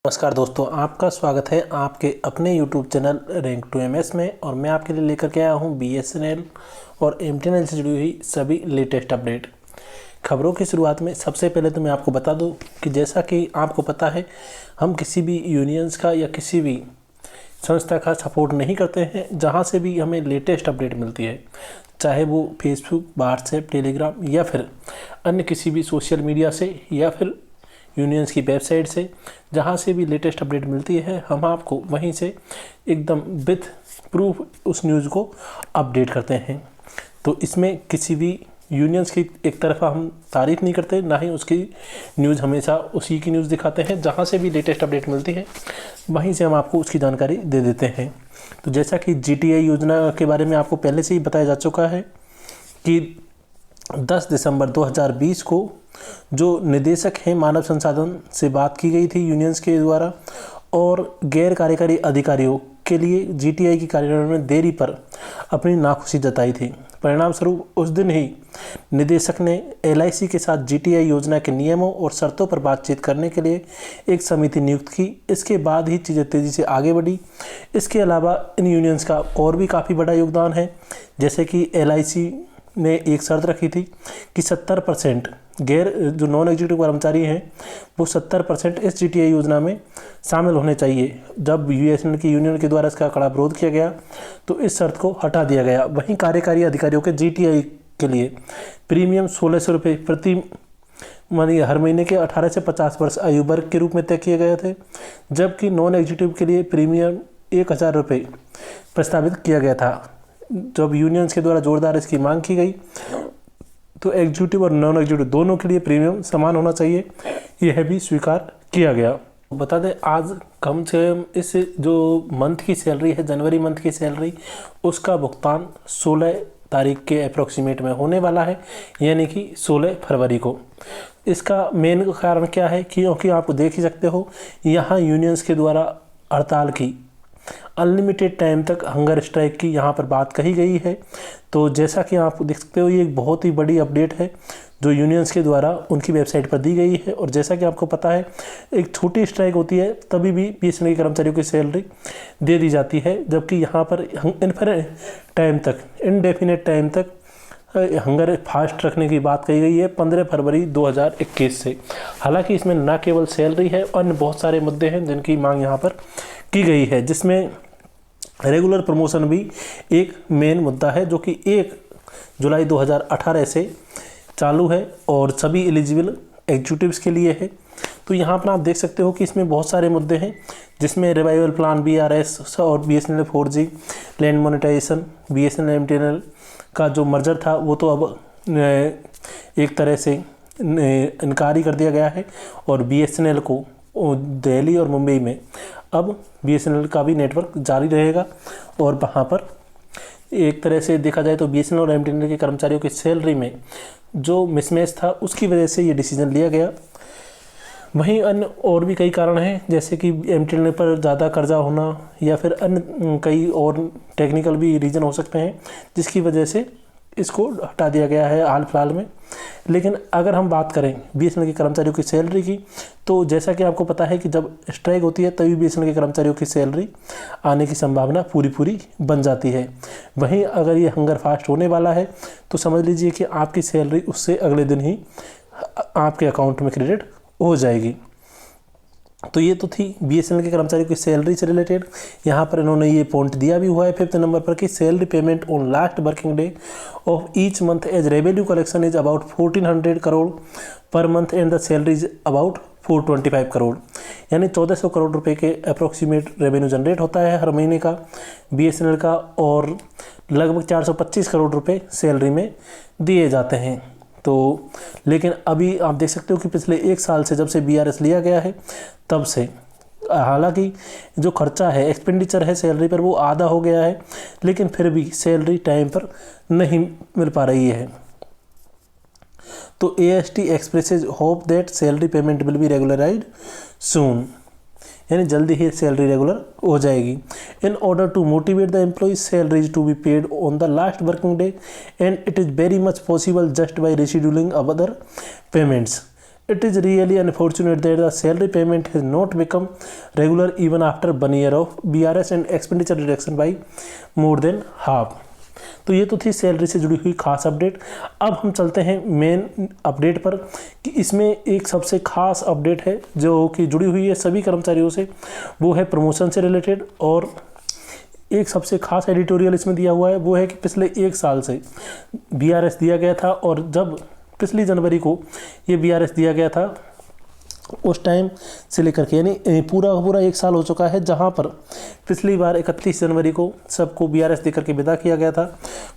नमस्कार दोस्तों, आपका स्वागत है आपके अपने YouTube channel rank to MS में। और मैं आपके लिए लेकर के आया हूँ BSNL और MTNL से जुड़ी हुई सभी लेटेस्ट अपडेट। खबरों की शुरुआत में सबसे पहले तो मैं आपको बता दूं कि जैसा कि आपको पता है, हम किसी भी यूनियंस का या किसी भी संस्था का सपोर्ट नहीं करते हैं। जहां से भी हमें लेटेस्ट अपडेट मिलती है, चाहे वो फेसबुक, व्हाट्सएप, टेलीग्राम या फिर अन्य किसी भी सोशल मीडिया से या फिर यूनियंस की वेबसाइट से, जहाँ से भी लेटेस्ट अपडेट मिलती है, हम आपको वहीं से एकदम विथ प्रूफ उस न्यूज़ को अपडेट करते हैं। तो इसमें किसी भी यूनियंस की एक तरफा हम तारीफ नहीं करते, ना ही उसकी न्यूज़, हमेशा उसी की न्यूज़ दिखाते हैं। जहाँ से भी लेटेस्ट अपडेट मिलती है वहीं से हम आपको उसकी जानकारी दे देते हैं। तो जैसा कि GTI योजना के बारे में आपको पहले से ही बताया जा चुका है कि 10 दिसंबर 2020 को जो निदेशक हैं मानव संसाधन से बात की गई थी यूनियंस के द्वारा, और गैर कार्यकारी अधिकारियों के लिए GTI की कार्यान्वयन में देरी पर अपनी नाखुशी जताई थी। परिणाम स्वरूप उस दिन ही निदेशक ने LIC के साथ GTI योजना के नियमों और शर्तों पर बातचीत करने के लिए एक समिति नियुक्त की। इसके बाद ही चीज़ें तेज़ी से आगे बढ़ी। इसके अलावा इन यूनियंस का और भी काफ़ी बड़ा योगदान है। जैसे कि LIC ने एक शर्त रखी थी कि 70% जो नॉन एग्जीक्यूटिव कर्मचारी हैं वो 70% इस GTI योजना में शामिल होने चाहिए। जब BSNL की यूनियन के द्वारा इसका कड़ा विरोध किया गया तो इस शर्त को हटा दिया गया। वहीं कार्यकारी अधिकारियों के GTI के लिए प्रीमियम 1600 रुपये प्रति हर महीने के 18 से 50 वर्ष आयु वर्ग के रूप में तय किए गए थे, जबकि नॉन एग्जीक्यूटिव के लिए प्रीमियम 1000 रुपये प्रस्तावित किया गया था। जब यूनियंस के द्वारा जोरदार इसकी मांग की गई तो एग्जीक्यूटिव और नॉन एग्जीक्यूटिव दोनों के लिए प्रीमियम समान होना चाहिए, यह भी स्वीकार किया गया। बता दें, आज कम से कम इस जो मंथ की सैलरी है, जनवरी मंथ की सैलरी, उसका भुगतान 16 तारीख के अप्रोक्सीमेट में होने वाला है, यानी कि 16 फरवरी को। इसका मेन कारण क्या है? क्योंकि आप देख ही सकते हो, यहाँ यूनियंस के द्वारा हड़ताल की, अनलिमिटेड टाइम तक हंगर स्ट्राइक की यहाँ पर बात कही गई है। तो जैसा कि आप देख सकते हो, ये एक बहुत ही बड़ी अपडेट है जो यूनियंस के द्वारा उनकी वेबसाइट पर दी गई है। और जैसा कि आपको पता है, एक छोटी स्ट्राइक होती है तभी भी BSNL के कर्मचारियों की सैलरी दे दी जाती है, जबकि यहाँ पर इनडेफिनेट टाइम तक हंगर फास्ट रखने की बात कही गई है 15 फरवरी 2021 से। हालांकि इसमें न केवल सैलरी है, अन्य बहुत सारे मुद्दे हैं जिनकी मांग यहाँ पर की गई है, जिसमें रेगुलर प्रमोशन भी एक मेन मुद्दा है, जो कि 1 जुलाई 2018 से चालू है और सभी एलिजिबल एग्जीक्यूटिव्स के लिए है। तो यहाँ पर आप देख सकते हो कि इसमें बहुत सारे मुद्दे हैं, जिसमें रिवाइवल प्लान, BRS और BSNL 4G, land monetisation, BSNL MTNL का जो मर्जर था वो तो अब एक तरह से इनकार ही कर दिया गया है। और BSNL को दिल्ली और मुंबई में अब BSNL का भी नेटवर्क जारी रहेगा। और वहाँ पर एक तरह से देखा जाए तो BSNL और MTNL के कर्मचारियों की सैलरी में जो मिसमैच था, उसकी वजह से ये डिसीजन लिया गया। वहीं अन्य और भी कई कारण हैं, जैसे कि MTNL पर ज़्यादा कर्जा होना या फिर अन्य कई और टेक्निकल भी रीज़न हो सकते हैं, जिसकी वजह से इसको हटा दिया गया है हाल फिलहाल में। लेकिन अगर हम बात करें BSNL के कर्मचारियों की सैलरी की, तो जैसा कि आपको पता है कि जब स्ट्राइक होती है तभी BSNL के कर्मचारियों की सैलरी आने की संभावना पूरी बन जाती है। वहीं अगर ये हंगर फास्ट होने वाला है तो समझ लीजिए कि आपकी सैलरी उससे अगले दिन ही आपके अकाउंट में क्रेडिट हो जाएगी। तो ये तो थी BSNL के कर्मचारियों की सैलरी से रिलेटेड। यहाँ पर इन्होंने ये पॉइंट दिया भी हुआ है 5th नंबर पर कि salary payment on last working day of each month as revenue collection is about 1400 crore per month and the salary is about 425 crore, यानी 1400 करोड़ रुपए के अप्रोक्सीमेट रेवेन्यू जनरेट होता है हर महीने का BSNL का, और लगभग 425 करोड़ रुपए सैलरी में दिए जाते हैं। तो लेकिन अभी आप देख सकते हो कि पिछले 1 साल से, जब से BRS लिया गया है तब से, हालांकि जो खर्चा है, एक्सपेंडिचर है सैलरी पर, वो आधा हो गया है, लेकिन फिर भी सैलरी टाइम पर नहीं मिल पा रही है। तो AST expresses hope that salary payment will be regularised soon, यानी जल्दी ही सैलरी रेगुलर हो जाएगी। In order to motivate the employ salaries to be paid on the last working day and it is very much possible just by rescheduling other payments. It is really unfortunate that the salary payment has not become regular even after 1 year of BRS and expenditure reduction by more than half. तो ये तो थी salary से जुड़ी हुई खास update. अब हम चलते हैं मेन अपडेट पर कि इसमें एक सबसे खास अपडेट है जो कि जुड़ी हुई है सभी कर्मचारियों से, वो है प्रमोशन से रिलेटेड। और एक सबसे खास एडिटोरियल इसमें दिया हुआ है वो है कि पिछले 1 साल से BRS दिया गया था, और जब पिछली जनवरी को ये BRS दिया गया था उस टाइम से लेकर के यानी पूरा 1 साल हो चुका है, जहां पर पिछली बार 31 जनवरी को सबको BRS देकर के विदा किया गया था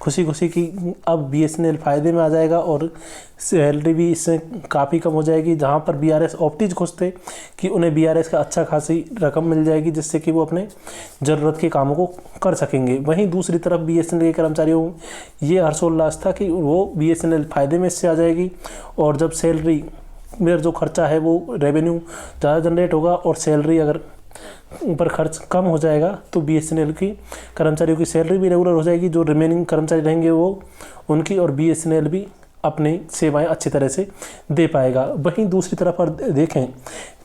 खुशी खुशी कि अब BSNL फ़ायदे में आ जाएगा और सैलरी भी इससे काफ़ी कम हो जाएगी। जहां पर BRS ऑप्टीज खुश थे कि उन्हें BRS का अच्छा खासी रकम मिल जाएगी जिससे कि वो अपने ज़रूरत के कामों को कर सकेंगे। वहीं दूसरी तरफ BSNL के कर्मचारियों ये हर्षोल्लास था कि वो BSNL फ़ायदे में इससे आ जाएगी, और जब सैलरी मेरा जो खर्चा है वो रेवेन्यू ज़्यादा जनरेट होगा और सैलरी अगर ऊपर खर्च कम हो जाएगा तो BSNL की कर्मचारियों की सैलरी भी रेगुलर हो जाएगी, जो रिमेनिंग कर्मचारी रहेंगे वो उनकी, और BSNL भी अपनी सेवाएं अच्छी तरह से दे पाएगा। वहीं दूसरी तरफ अगर देखें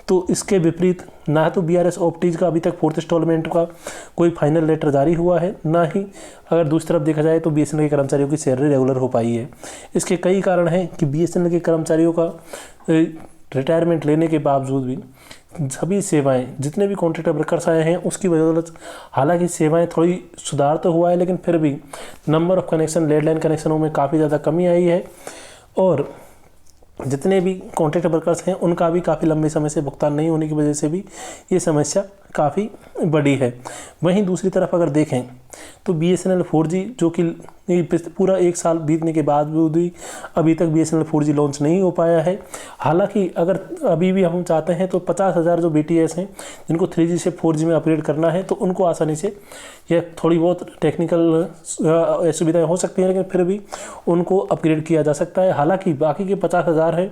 तो इसके विपरीत ना तो BRS ऑप्टीज का अभी तक 4th इंस्टॉलमेंट का कोई फाइनल लेटर जारी हुआ है, ना ही अगर दूसरी तरफ देखा जाए तो BSNL के कर्मचारियों की सैलरी रेगुलर हो पाई है। इसके कई कारण हैं कि BSNL के कर्मचारियों का रिटायरमेंट लेने के बावजूद भी सभी सेवाएं जितने भी कॉन्ट्रैक्ट वर्कर्स आए हैं उसकी बदौलत हालांकि सेवाएं थोड़ी सुधार तो हुआ है, लेकिन फिर भी नंबर ऑफ कनेक्शन लैंडलाइन कनेक्शनों में काफ़ी ज़्यादा कमी आई है, और जितने भी कॉन्ट्रैक्ट वर्कर्स हैं उनका भी काफ़ी लंबे समय से भुगतान नहीं होने की वजह से भी ये समस्या काफ़ी बड़ी है। वहीं दूसरी तरफ अगर देखें तो BSNL 4G जो कि पूरा 1 साल बीतने के बाद भी अभी तक BSNL 4G लॉन्च नहीं हो पाया है। हालांकि अगर अभी भी हम चाहते हैं तो 50,000 जो BTS हैं जिनको 3G से 4G में अपग्रेड करना है तो उनको आसानी से यह थोड़ी बहुत टेक्निकल असुविधाएं हो सकती हैं, लेकिन फिर भी उनको अपग्रेड किया जा सकता है। हालांकि बाकी के 50,000 हैं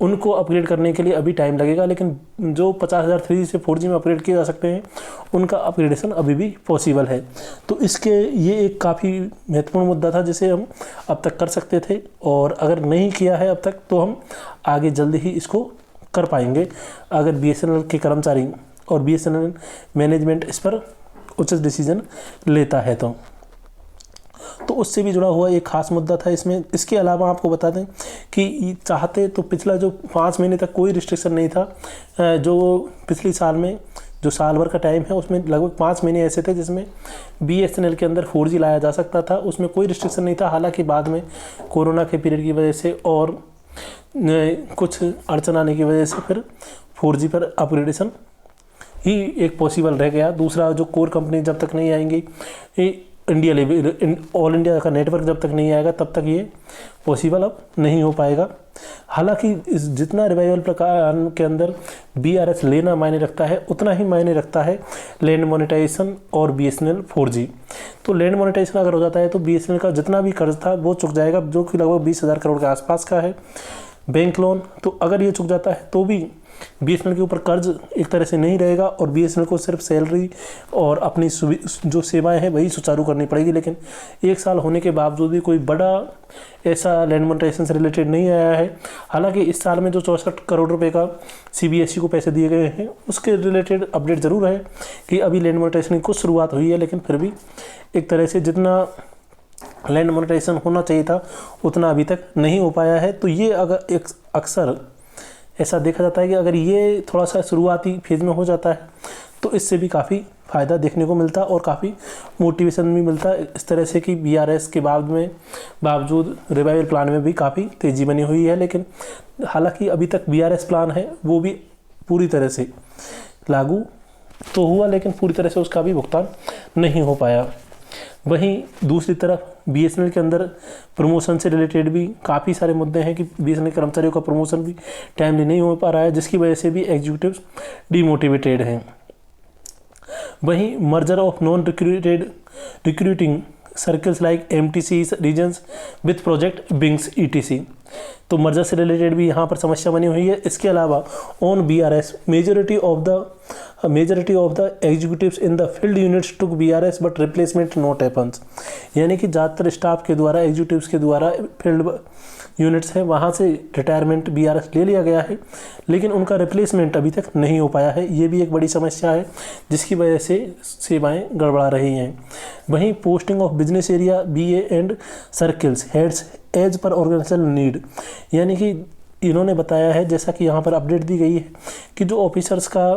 उनको अपग्रेड करने के लिए अभी टाइम लगेगा, लेकिन जो 50,000 3G से 4G में अपग्रेड किए जा सकते हैं उनका अपग्रेडेशन अभी भी पॉसिबल है। तो इसके ये एक काफ़ी महत्वपूर्ण मुद्दा था जिसे हम अब तक कर सकते थे, और अगर नहीं किया है अब तक तो हम आगे जल्दी ही इसको कर पाएंगे अगर BSNL के कर्मचारी और BSNL मैनेजमेंट इस पर उचित डिसीजन लेता है तो उससे भी जुड़ा हुआ एक खास मुद्दा था इसमें। इसके अलावा आपको बता दें कि चाहते तो पिछला जो 5 महीने तक कोई रिस्ट्रिक्शन नहीं था, जो पिछली साल में जो साल भर का टाइम है उसमें लगभग 5 महीने ऐसे थे जिसमें BSNL के अंदर 4G लाया जा सकता था, उसमें कोई रिस्ट्रिक्शन नहीं था। हालांकि बाद में कोरोना के पीरियड की वजह से और कुछ अड़चन आने की वजह से फिर 4G पर अपग्रेडेशन ही एक पॉसिबल रह गया। दूसरा जो कोर कंपनी जब तक नहीं आएंगी, इंडिया लेवल ऑल इंडिया का नेटवर्क जब तक नहीं आएगा तब तक ये पॉसिबल अब नहीं हो पाएगा। हालांकि जितना रिवाइवल प्लान के अंदर BRS लेना मायने रखता है उतना ही मायने रखता है लैंड मोनेटाइजेशन और BSNL 4G। तो लैंड मोनेटाइजेशन अगर हो जाता है तो BSNL का जितना भी कर्ज था वो चुक जाएगा, जो कि लगभग 20,000 करोड़ के आसपास का है बैंक लोन। तो अगर ये चुक जाता है तो भी BSNL के ऊपर कर्ज एक तरह से नहीं रहेगा और BSNL को सिर्फ सैलरी और अपनी जो सेवाएं हैं वही सुचारू करनी पड़ेगी। लेकिन 1 साल होने के बावजूद भी कोई बड़ा ऐसा लैंड मोनेटाइजेशन से रिलेटेड नहीं आया है। हालांकि इस साल में जो 64 करोड़ रुपए का CBSE को पैसे दिए गए हैं उसके रिलेटेड अपडेट ज़रूर है कि अभी लैंड मोनेटाइजेशन की कुछ शुरुआत हुई है, लेकिन फिर भी एक तरह से जितना लैंड मोनेटाइजेशन होना चाहिए था उतना अभी तक नहीं हो पाया है। तो ये अगर अक्सर ऐसा देखा जाता है कि अगर ये थोड़ा सा शुरुआती फेज़ में हो जाता है तो इससे भी काफ़ी फ़ायदा देखने को मिलता और काफ़ी मोटिवेशन भी मिलता है इस तरह से कि BRS के बावजूद रिवाइवल प्लान में भी काफ़ी तेज़ी बनी हुई है। लेकिन हालांकि अभी तक BRS प्लान है वो भी पूरी तरह से लागू तो हुआ, लेकिन पूरी तरह से उसका भी भुगतान नहीं हो पाया। वहीं दूसरी तरफ BSNL के अंदर प्रमोशन से रिलेटेड भी काफ़ी सारे मुद्दे हैं कि BSNL कर्मचारियों का प्रमोशन भी टाइमली नहीं हो पा रहा है, जिसकी वजह से भी एग्जीक्यूटिव्स डिमोटिवेटेड हैं। वहीं merger of non recruiting circles like MTC regions with project wings ETC। तो मर्जर से रिलेटेड भी यहाँ पर समस्या बनी हुई है। इसके अलावा on BRS majority of the executives in the field units took BRS but replacement not happens, यानी कि ज़्यादातर स्टाफ के द्वारा, एग्जीक्यूटिव्स के द्वारा फील्ड यूनिट्स है वहाँ से रिटायरमेंट BRS ले लिया गया है, लेकिन उनका रिप्लेसमेंट अभी तक नहीं हो पाया है। ये भी एक बड़ी समस्या है जिसकी वजह से सेवाएं गड़बड़ा रही हैं। वहीं posting of business area BA and circles heads as per organisational need, यानी कि इन्होंने बताया है, जैसा कि यहाँ पर अपडेट दी गई है, कि जो ऑफिसर्स का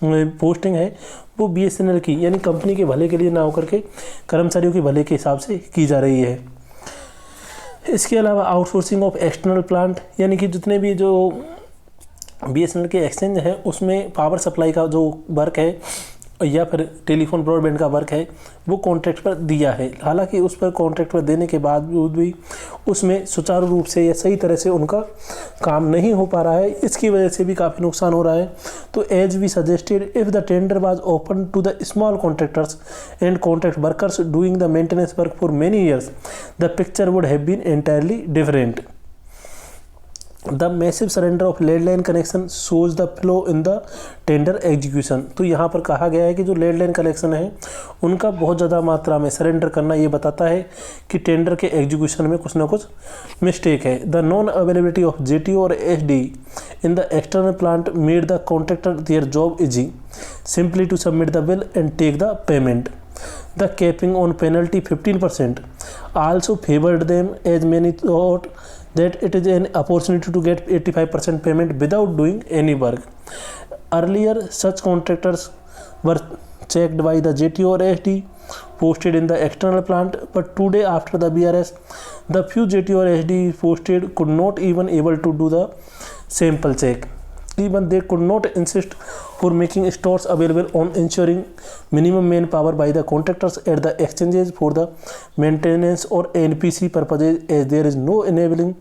पोस्टिंग है वो BSNL की यानी कंपनी के भले के लिए ना होकर के कर्मचारियों के भले के हिसाब से की जा रही है। इसके अलावा आउटसोर्सिंग ऑफ एक्सटर्नल प्लांट, यानी कि जितने भी जो BSNL के एक्सचेंज है उसमें पावर सप्लाई का जो वर्क है या फिर टेलीफोन ब्रॉडबैंड का वर्क है वो कॉन्ट्रैक्ट पर दिया है। हालांकि उस पर कॉन्ट्रैक्ट पर देने के बाद भी उसमें सुचारू रूप से या सही तरह से उनका काम नहीं हो पा रहा है, इसकी वजह से भी काफ़ी नुकसान हो रहा है। तो as we suggested if the tender was open to the small contractors and contract workers doing the maintenance work for many years the picture would have been entirely different. The massive surrender of landline connection shows the flow in the tender execution. तो यहाँ पर कहा गया है कि जो landline connection है उनका बहुत ज़्यादा मात्रा में सरेंडर करना ये बताता है कि टेंडर के एग्जीक्यूशन में कुछ ना कुछ मिस्टेक है। The non availability of JTO और SD in the external plant made the contractor their job easy simply to submit the bill and take the payment. The capping on penalty 15% also favored them, as many thought that it is an opportunity to get 85% payment without doing any work. Earlier, such contractors were checked by the JTO or SD posted in the external plant, but today after the BRS, the few JTO or SD posted could not even able to do the sample check. Even they could not insist for making stores available on ensuring minimum manpower by the contractors at the exchanges for the maintenance or NPC purposes, as there is no enabling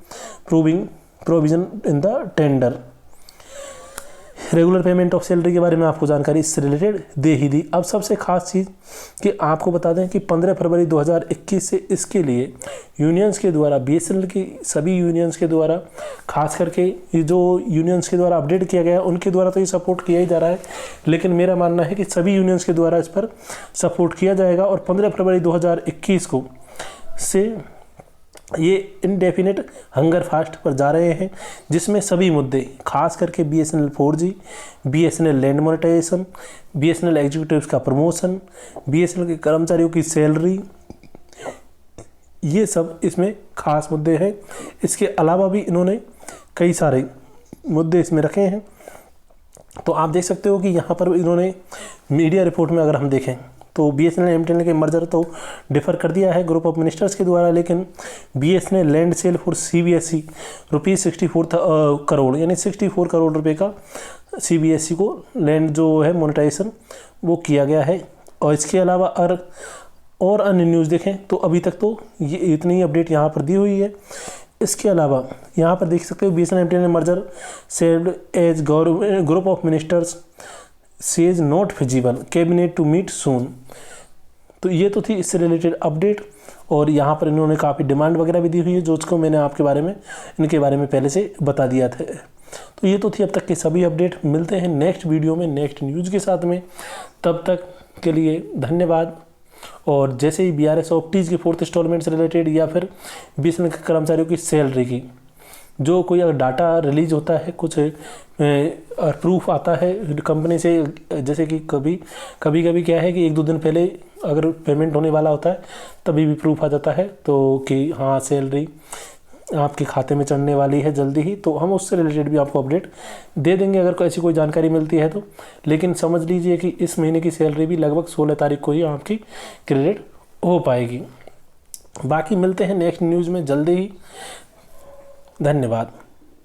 provision in the tender. Regular payment of salary के बारे में आपको जानकारी इससे related दे ही दी। अब सबसे खास चीज़ कि आपको बता दें कि 15 फरवरी 2021 से इसके लिए यूनियंस के द्वारा, BSNL की सभी यूनियंस के द्वारा, खास करके ये जो यूनियंस के द्वारा अपडेट किया गया है उनके द्वारा तो ये सपोर्ट किया ही जा रहा है, लेकिन मेरा मानना है कि सभी यूनियंस के द्वारा इस पर सपोर्ट किया जाएगा और 15 फरवरी 2021 को से ये इनडेफिनेट हंगर फास्ट पर जा रहे हैं, जिसमें सभी मुद्दे खास करके BSNL 4G, BSNL land monetisation, BSNL executives का प्रमोशन, BSNL के कर्मचारियों की सैलरी, ये सब इसमें खास मुद्दे हैं। इसके अलावा भी इन्होंने कई सारे मुद्दे इसमें रखे हैं। तो आप देख सकते हो कि यहाँ पर इन्होंने मीडिया रिपोर्ट में अगर हम देखें तो BSNL MTNL के मर्जर तो डिफ़र कर दिया है ग्रुप ऑफ मिनिस्टर्स के द्वारा, लेकिन BSNL land sale for CBSE ₹64 crore यानी 64 करोड़ रुपए का CBSE को लैंड जो है मोनेटाइजेशन वो किया गया है। और इसके अलावा और अन्य न्यूज़ देखें तो अभी तक तो ये इतनी ही अपडेट यहाँ पर दी हुई है। इसके अलावा यहाँ पर देख सकते हो BSNL MTNL merger sealed as group of ministers says not feasible cabinet to meet soon. तो ये तो थी इससे रिलेटेड अपडेट और यहाँ पर इन्होंने काफ़ी डिमांड वगैरह भी दी हुई है जो उसको मैंने इनके बारे में पहले से बता दिया था। तो ये तो थी अब तक की सभी अपडेट। मिलते हैं नेक्स्ट वीडियो में नेक्स्ट न्यूज़ के साथ में, तब तक के लिए धन्यवाद। और जैसे ही BRS ऑप्टीज के 4th इंस्टॉलमेंट से रिलेटेड या फिर BSNL के कर्मचारियों की सैलरी की जो कोई अगर डाटा रिलीज होता है, कुछ प्रूफ आता है कंपनी से, जैसे कि कभी कभी क्या है कि 1-2 दिन पहले अगर पेमेंट होने वाला होता है तभी भी प्रूफ आ जाता है तो कि हाँ सैलरी आपके खाते में चढ़ने वाली है जल्दी ही, तो हम उससे रिलेटेड भी आपको अपडेट दे देंगे अगर ऐसी कोई जानकारी मिलती है तो। लेकिन समझ लीजिए कि इस महीने की सैलरी भी लगभग 16 तारीख को ही आपकी क्रेडिट हो पाएगी। बाकी मिलते हैं नेक्स्ट न्यूज़ में जल्दी ही। धन्यवाद।